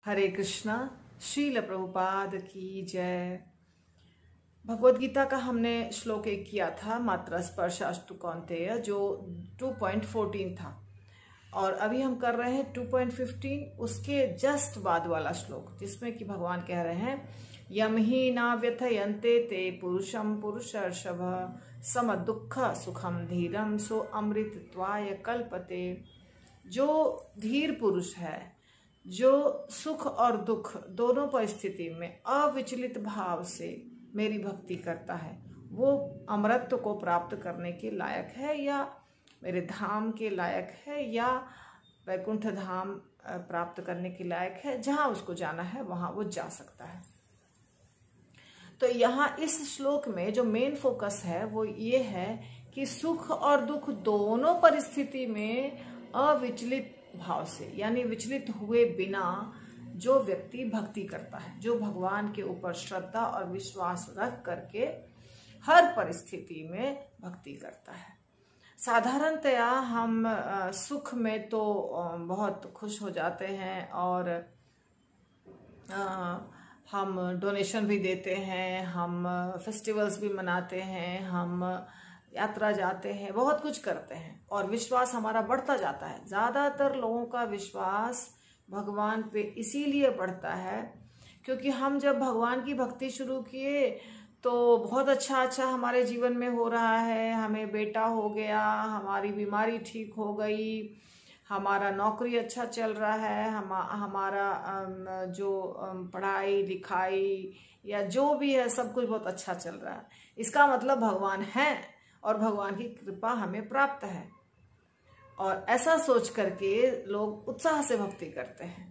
हरे कृष्णा। श्रील प्रभुपाद की जय। भगवद गीता का हमने श्लोक 1 किया था, मात्रा स्पर्शास्तु कौन्तेय, जो 2.14 था, और अभी हम कर रहे हैं 2.15, उसके जस्ट बाद वाला श्लोक, जिसमें कि भगवान कह रहे हैं यम ही ना व्यथयन्ते ते पुरुषम पुरुषर्षभ सम दुख सुखम धीरम सो अमृतत्वाय कल्पते। जो धीर पुरुष है, जो सुख और दुख दोनों परिस्थिति में अविचलित भाव से मेरी भक्ति करता है, वो अमरत्व को प्राप्त करने के लायक है, या मेरे धाम के लायक है, या वैकुंठ धाम प्राप्त करने के लायक है। जहाँ उसको जाना है वहाँ वो जा सकता है। तो यहाँ इस श्लोक में जो मेन फोकस है वो ये है कि सुख और दुख दोनों परिस्थिति में अविचलित भाव से, यानी विचलित हुए बिना जो व्यक्ति भक्ति करता है, जो भगवान के ऊपर श्रद्धा और विश्वास रख करके हर परिस्थिति में भक्ति करता है। साधारणतया हम सुख में तो बहुत खुश हो जाते हैं और हम डोनेशन भी देते हैं, हम फेस्टिवल्स भी मनाते हैं, हम यात्रा जाते हैं, बहुत कुछ करते हैं और विश्वास हमारा बढ़ता जाता है। ज़्यादातर लोगों का विश्वास भगवान पे इसीलिए बढ़ता है क्योंकि हम जब भगवान की भक्ति शुरू किए तो बहुत अच्छा हमारे जीवन में हो रहा है। हमें बेटा हो गया, हमारी बीमारी ठीक हो गई, हमारा नौकरी अच्छा चल रहा है, हमारा जो पढ़ाई लिखाई या जो भी है सब कुछ बहुत अच्छा चल रहा है। इसका मतलब भगवान है और भगवान की कृपा हमें प्राप्त है, और ऐसा सोच करके लोग उत्साह से भक्ति करते हैं।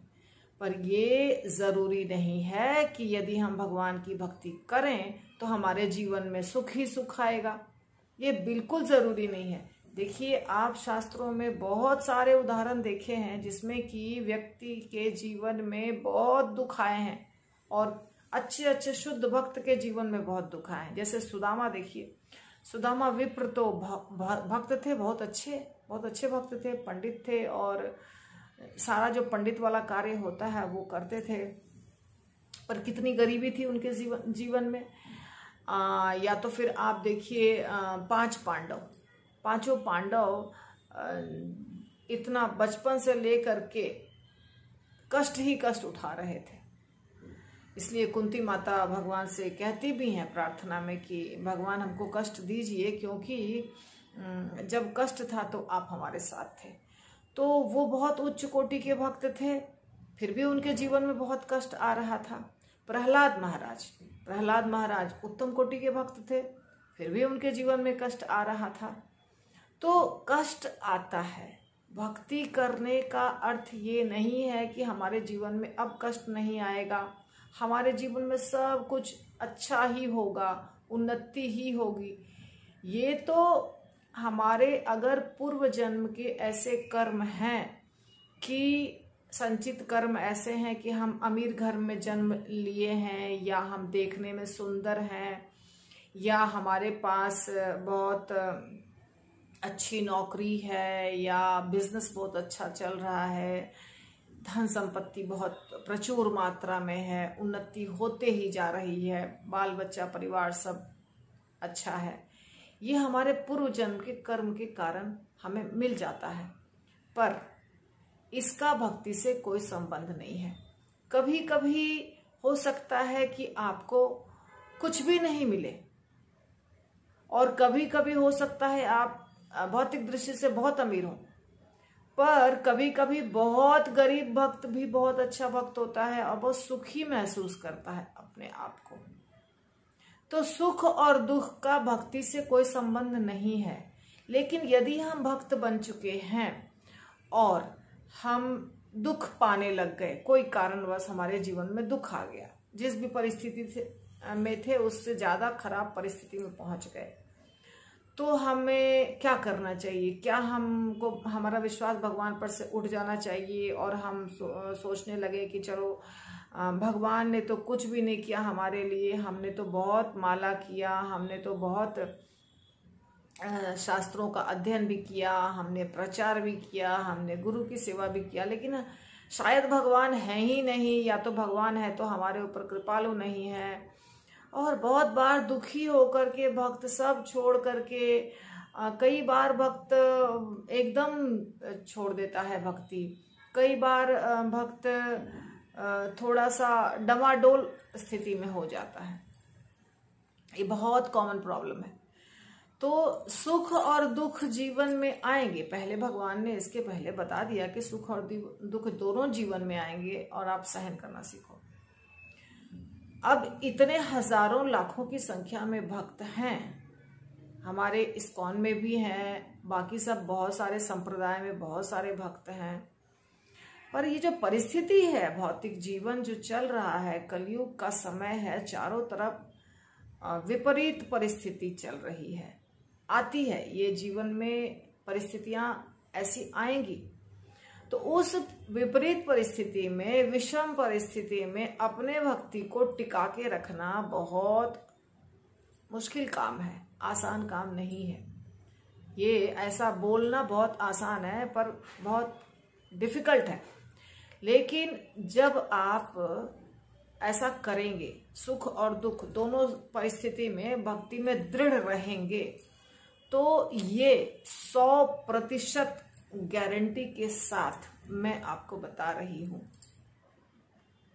पर ये जरूरी नहीं है कि यदि हम भगवान की भक्ति करें तो हमारे जीवन में सुख ही सुख आएगा। ये बिल्कुल जरूरी नहीं है। देखिए, आप शास्त्रों में बहुत सारे उदाहरण देखे हैं जिसमें कि व्यक्ति के जीवन में बहुत दुख आए हैं और अच्छे शुद्ध भक्त के जीवन में बहुत दुख आए हैं। जैसे सुदामा, देखिए, सुदामा विप्र तो भक्त थे, बहुत अच्छे भक्त थे, पंडित थे, और सारा जो पंडित वाला कार्य होता है वो करते थे। पर कितनी गरीबी थी उनके जीवन में। या तो फिर आप देखिए पांचों पांडव इतना बचपन से लेकर के कष्ट ही कष्ट उठा रहे थे। इसलिए कुंती माता भगवान से कहती भी हैं प्रार्थना में कि भगवान हमको कष्ट दीजिए, क्योंकि जब कष्ट था तो आप हमारे साथ थे। तो वो बहुत उच्च कोटि के भक्त थे, फिर भी उनके जीवन में बहुत कष्ट आ रहा था। प्रहलाद महाराज उत्तम कोटि के भक्त थे, फिर भी उनके जीवन में कष्ट आ रहा था। तो कष्ट आता है। भक्ति करने का अर्थ ये नहीं है कि हमारे जीवन में अब कष्ट नहीं आएगा, हमारे जीवन में सब कुछ अच्छा ही होगा, उन्नति ही होगी। ये तो हमारे अगर पूर्व जन्म के ऐसे कर्म हैं कि संचित कर्म ऐसे हैं कि हम अमीर घर में जन्म लिए हैं, या हम देखने में सुंदर हैं, या हमारे पास बहुत अच्छी नौकरी है, या बिजनेस बहुत अच्छा चल रहा है, धन संपत्ति बहुत प्रचुर मात्रा में है, उन्नति होते ही जा रही है, बाल बच्चा परिवार सब अच्छा है। ये हमारे पूर्व जन्म के कर्म के कारण हमें मिल जाता है, पर इसका भक्ति से कोई संबंध नहीं है। कभी कभी हो सकता है कि आपको कुछ भी नहीं मिले, और कभी कभी हो सकता है आप भौतिक दृष्टि से बहुत अमीर हो, पर कभी कभी बहुत गरीब भक्त भी बहुत अच्छा भक्त होता है और बहुत सुखी महसूस करता है अपने आप को। तो सुख और दुख का भक्ति से कोई संबंध नहीं है। लेकिन यदि हम भक्त बन चुके हैं और हम दुख पाने लग गए, कोई कारणवश हमारे जीवन में दुख आ गया, जिस भी परिस्थिति में थे उससे ज्यादा खराब परिस्थिति में पहुंच गए, तो हमें क्या करना चाहिए? क्या हमको हमारा विश्वास भगवान पर से उठ जाना चाहिए और हम सोचने लगे कि चलो भगवान ने तो कुछ भी नहीं किया हमारे लिए, हमने तो बहुत माला किया, हमने तो बहुत शास्त्रों का अध्ययन भी किया, हमने प्रचार भी किया, हमने गुरु की सेवा भी किया, लेकिन शायद भगवान है ही नहीं, या तो भगवान है तो हमारे ऊपर कृपालु नहीं है। और बहुत बार दुखी होकर के भक्त सब छोड़ करके, कई बार भक्त एकदम छोड़ देता है भक्ति, कई बार भक्त थोड़ा सा डमाडोल स्थिति में हो जाता है। ये बहुत कॉमन प्रॉब्लम है। तो सुख और दुख जीवन में आएंगे, पहले भगवान ने इसके पहले बता दिया कि सुख और दुख दोनों जीवन में आएंगे और आप सहन करना सीखो। अब इतने हजारों लाखों की संख्या में भक्त हैं, हमारे इस्कॉन में भी हैं, बाकी सब बहुत सारे संप्रदाय में बहुत सारे भक्त हैं, पर ये जो परिस्थिति है, भौतिक जीवन जो चल रहा है, कलयुग का समय है, चारों तरफ विपरीत परिस्थिति चल रही है, आती है। ये जीवन में परिस्थितियां ऐसी आएंगी, तो उस विपरीत परिस्थिति में, विषम परिस्थिति में अपने भक्ति को टिका के रखना बहुत मुश्किल काम है, आसान काम नहीं है। ये ऐसा बोलना बहुत आसान है पर बहुत डिफिकल्ट है। लेकिन जब आप ऐसा करेंगे, सुख और दुख दोनों परिस्थिति में भक्ति में दृढ़ रहेंगे, तो ये 100% गारंटी के साथ मैं आपको बता रही हूं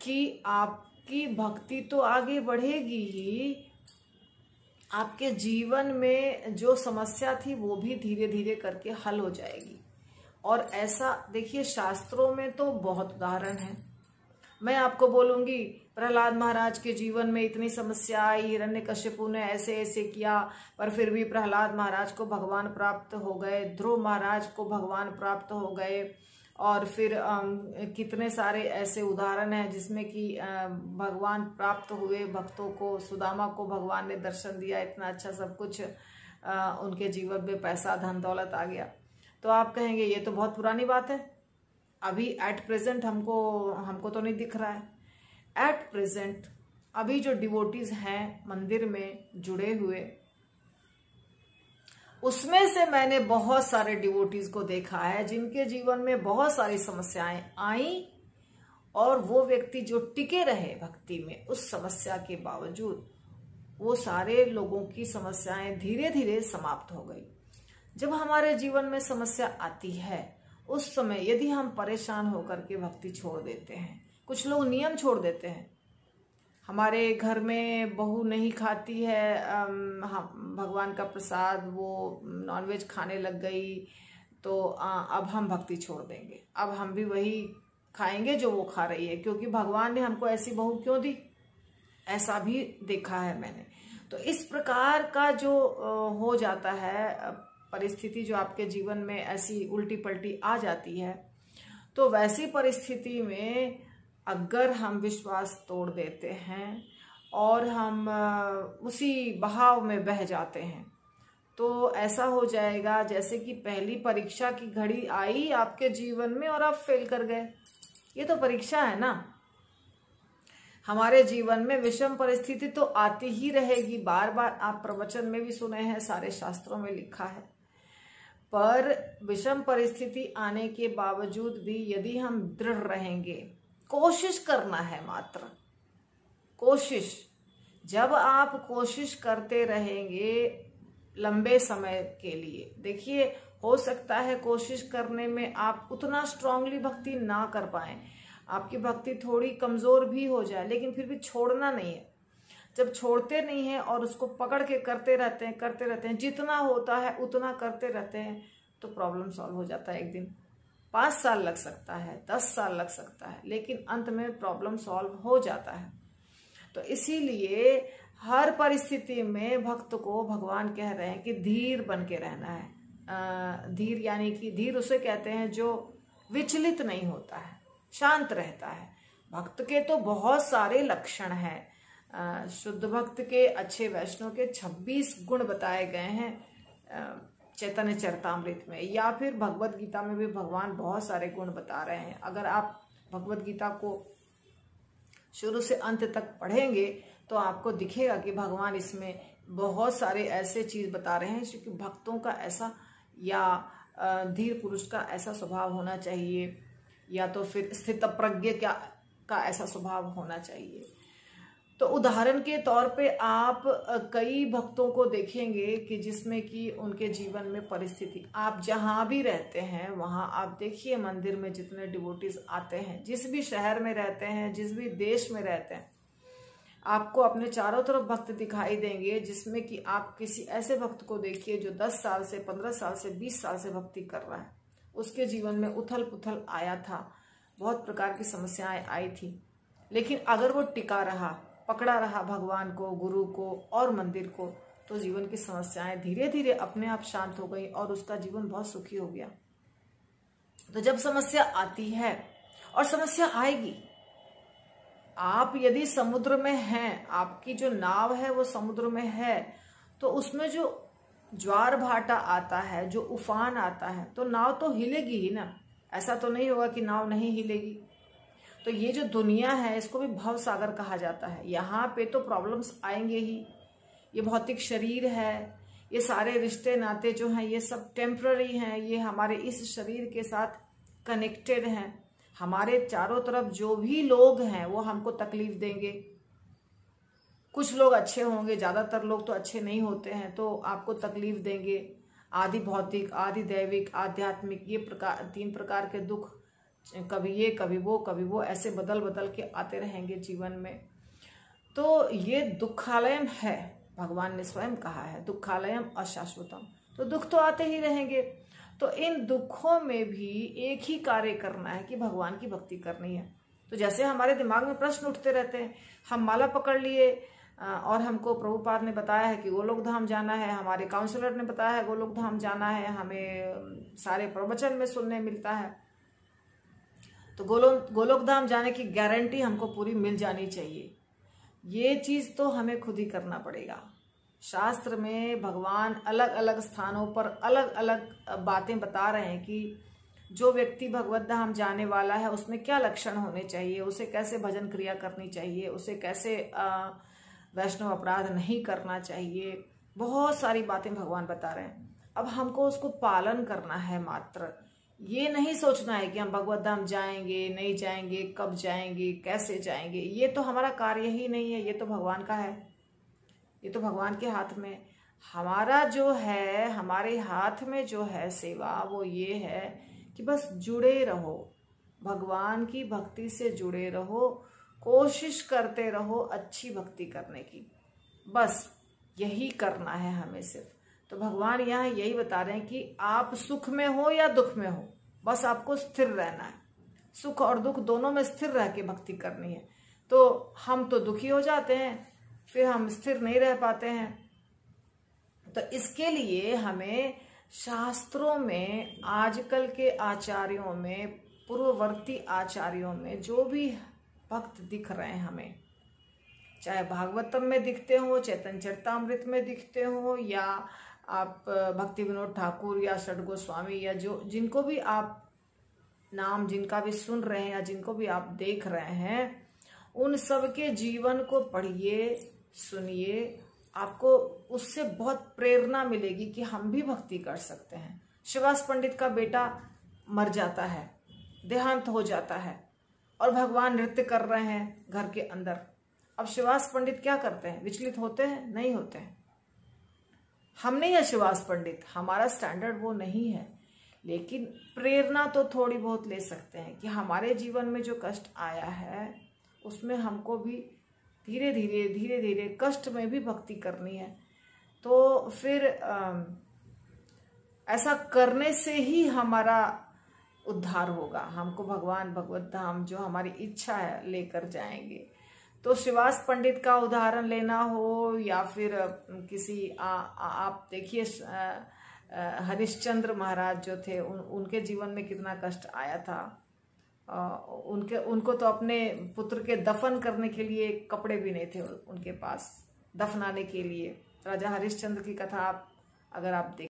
कि आपकी भक्ति तो आगे बढ़ेगी ही, आपके जीवन में जो समस्या थी वो भी धीरे धीरे करके हल हो जाएगी। और ऐसा देखिए, शास्त्रों में तो बहुत उदाहरण है। मैं आपको बोलूंगी प्रहलाद महाराज के जीवन में इतनी समस्या आई, हिरण्यकश्यपु ने ऐसे ऐसे किया, पर फिर भी प्रहलाद महाराज को भगवान प्राप्त हो गए, ध्रुव महाराज को भगवान प्राप्त हो गए। और फिर कितने सारे ऐसे उदाहरण हैं जिसमें कि भगवान प्राप्त हुए भक्तों को, सुदामा को भगवान ने दर्शन दिया, इतना अच्छा सब कुछ उनके जीवन में पैसा धन दौलत आ गया। तो आप कहेंगे ये तो बहुत पुरानी बात है, अभी एट प्रेजेंट हमको तो नहीं दिख रहा है। एट प्रेजेंट अभी जो डिवोटीज हैं मंदिर में जुड़े हुए, उसमें से मैंने बहुत सारे डिवोटीज को देखा है जिनके जीवन में बहुत सारी समस्याएं आई, और वो व्यक्ति जो टिके रहे भक्ति में, उस समस्या के बावजूद वो सारे लोगों की समस्याएं धीरे धीरे समाप्त हो गई। जब हमारे जीवन में समस्या आती है, उस समय यदि हम परेशान होकर के भक्ति छोड़ देते हैं, कुछ लोग नियम छोड़ देते हैं, हमारे घर में बहू नहीं खाती है भगवान का प्रसाद, वो नॉनवेज खाने लग गई, तो अब हम भक्ति छोड़ देंगे, अब हम भी वही खाएंगे जो वो खा रही है, क्योंकि भगवान ने हमको ऐसी बहू क्यों दी, ऐसा भी देखा है मैंने। तो इस प्रकार का जो हो जाता है परिस्थिति, जो आपके जीवन में ऐसी उल्टी पलटी आ जाती है, तो वैसी परिस्थिति में अगर हम विश्वास तोड़ देते हैं और हम उसी बहाव में बह जाते हैं, तो ऐसा हो जाएगा जैसे कि पहली परीक्षा की घड़ी आई आपके जीवन में और आप फेल कर गए। ये तो परीक्षा है ना। हमारे जीवन में विषम परिस्थिति तो आती ही रहेगी, बार बार आप प्रवचन में भी सुने हैं, सारे शास्त्रों में लिखा है। पर विषम परिस्थिति आने के बावजूद भी यदि हम दृढ़ रहेंगे, कोशिश करना है, मात्र कोशिश। जब आप कोशिश करते रहेंगे लंबे समय के लिए, देखिए हो सकता है कोशिश करने में आप उतना स्ट्रांगली भक्ति ना कर पाए, आपकी भक्ति थोड़ी कमजोर भी हो जाए, लेकिन फिर भी छोड़ना नहीं है। जब छोड़ते नहीं है और उसको पकड़ के करते रहते हैं, जितना होता है उतना करते रहते हैं, तो प्रॉब्लम सॉल्व हो जाता है। एक दिन 5 साल लग सकता है, 10 साल लग सकता है, लेकिन अंत में प्रॉब्लम सॉल्व हो जाता है। तो इसीलिए हर परिस्थिति में भक्त को भगवान कह रहे हैं कि धीर बन के रहना है। धीर यानी कि धीर उसे कहते हैं जो विचलित नहीं होता है, शांत रहता है। भक्त के तो बहुत सारे लक्षण हैं। शुद्ध भक्त के, अच्छे वैष्णव के 26 गुण बताए गए हैं चैतन्य चरितामृत में, या फिर भगवत गीता में भी भगवान बहुत सारे गुण बता रहे हैं। अगर आप भगवत गीता को शुरू से अंत तक पढ़ेंगे तो आपको दिखेगा कि भगवान इसमें बहुत सारे ऐसे चीज बता रहे हैं कि भक्तों का ऐसा, या धीर पुरुष का ऐसा स्वभाव होना चाहिए या तो फिर स्थितप्रज्ञ का ऐसा स्वभाव होना चाहिए। तो उदाहरण के तौर पे आप कई भक्तों को देखेंगे कि जिसमें कि उनके जीवन में परिस्थिति, आप जहाँ भी रहते हैं वहाँ आप देखिए मंदिर में जितने डिवोटीज आते हैं, जिस भी शहर में रहते हैं, जिस भी देश में रहते हैं, आपको अपने चारों तरफ भक्त दिखाई देंगे, जिसमें कि आप किसी ऐसे भक्त को देखिए जो 10 साल से, 15 साल से, 20 साल से भक्ति कर रहा है। उसके जीवन में उथल पुथल आया था, बहुत प्रकार की समस्याएं आई थी, लेकिन अगर वो टिका रहा, पकड़ा रहा भगवान को, गुरु को और मंदिर को, तो जीवन की समस्याएं धीरे धीरे अपने आप शांत हो गई और उसका जीवन बहुत सुखी हो गया। तो जब समस्या आती है, और समस्या आएगी, आप यदि समुद्र में हैं, आपकी जो नाव है वो समुद्र में है, तो उसमें जो ज्वार भाटा आता है, जो उफान आता है, तो नाव तो हिलेगी ही ना। ऐसा तो नहीं होगा कि नाव नहीं हिलेगी। तो ये जो दुनिया है इसको भी भव सागर कहा जाता है। यहाँ पे तो प्रॉब्लम्स आएंगे ही। ये भौतिक शरीर है, ये सारे रिश्ते नाते जो हैं ये सब टेम्पररी हैं, ये हमारे इस शरीर के साथ कनेक्टेड हैं। हमारे चारों तरफ जो भी लोग हैं वो हमको तकलीफ देंगे। कुछ लोग अच्छे होंगे, ज्यादातर लोग तो अच्छे नहीं होते हैं, तो आपको तकलीफ देंगे। आदि भौतिक, आदि दैविक, आध्यात्मिक, ये 3 प्रकार के दुख, कभी ये कभी वो ऐसे बदल बदल के आते रहेंगे जीवन में। तो ये दुखालयम है, भगवान ने स्वयं कहा है, दुखालयम अशाश्वतम। तो दुख तो आते ही रहेंगे। तो इन दुखों में भी एक ही कार्य करना है कि भगवान की भक्ति करनी है। तो जैसे हमारे दिमाग में प्रश्न उठते रहते हैं, हम माला पकड़ लिए और हमको प्रभुपाद ने बताया है कि गोलोक धाम जाना है, हमारे काउंसलर ने बताया है गोलोक धाम जाना है, हमें सारे प्रवचन में सुनने मिलता है, तो गोलोक धाम जाने की गारंटी हमको पूरी मिल जानी चाहिए। ये चीज तो हमें खुद ही करना पड़ेगा। शास्त्र में भगवान अलग अलग स्थानों पर अलग अलग बातें बता रहे हैं कि जो व्यक्ति भगवत धाम जाने वाला है उसमें क्या लक्षण होने चाहिए, उसे कैसे भजन क्रिया करनी चाहिए, उसे कैसे वैष्णव अपराध नहीं करना चाहिए। बहुत सारी बातें भगवान बता रहे हैं। अब हमको उसको पालन करना है मात्र। ये नहीं सोचना है कि हम भगवत धाम जाएंगे, नहीं जाएंगे, कब जाएंगे, कैसे जाएंगे। ये तो हमारा कार्य ही नहीं है, ये तो भगवान का है, ये तो भगवान के हाथ में। हमारा जो है, हमारे हाथ में जो है सेवा, वो ये है कि बस जुड़े रहो, भगवान की भक्ति से जुड़े रहो, कोशिश करते रहो अच्छी भक्ति करने की। बस यही करना है हमें सिर्फ। तो भगवान यहाँ यही बता रहे हैं कि आप सुख में हो या दुख में हो, बस आपको स्थिर रहना है। सुख और दुख दोनों में स्थिर रह के भक्ति करनी है। तो हम तो दुखी हो जाते हैं, फिर हम स्थिर नहीं रह पाते हैं। तो इसके लिए हमें शास्त्रों में, आजकल के आचार्यों में, पूर्ववर्ती आचार्यों में जो भी भक्त दिख रहे हैं हमें, चाहे भागवतम में दिखते हो, चैतन्य चरितामृत में दिखते हो, या आप भक्ति विनोद ठाकुर या षड गोस्वामी, या जो जिनको भी आप नाम जिनका भी सुन रहे हैं या जिनको भी आप देख रहे हैं, उन सब के जीवन को पढ़िए, सुनिए। आपको उससे बहुत प्रेरणा मिलेगी कि हम भी भक्ति कर सकते हैं। शिवास पंडित का बेटा मर जाता है, देहांत हो जाता है, और भगवान नृत्य कर रहे हैं घर के अंदर। अब शिवास पंडित क्या करते हैं? विचलित होते हैं? नहीं होते हैं। हम नहीं है शिवास पंडित, हमारा स्टैंडर्ड वो नहीं है, लेकिन प्रेरणा तो थोड़ी बहुत ले सकते हैं कि हमारे जीवन में जो कष्ट आया है उसमें हमको भी धीरे धीरे कष्ट में भी भक्ति करनी है। तो फिर ऐसा करने से ही हमारा उद्धार होगा। हमको भगवान भगवत धाम जो हमारी इच्छा है लेकर जाएंगे। तो शिवास पंडित का उदाहरण लेना हो या फिर किसी आप देखिए हरिश्चंद्र महाराज जो थे, उनके जीवन में कितना कष्ट आया था। उनको तो अपने पुत्र के दफन करने के लिए कपड़े भी नहीं थे उनके पास, दफनाने के लिए। राजा हरिश्चंद्र की कथा अगर आप देख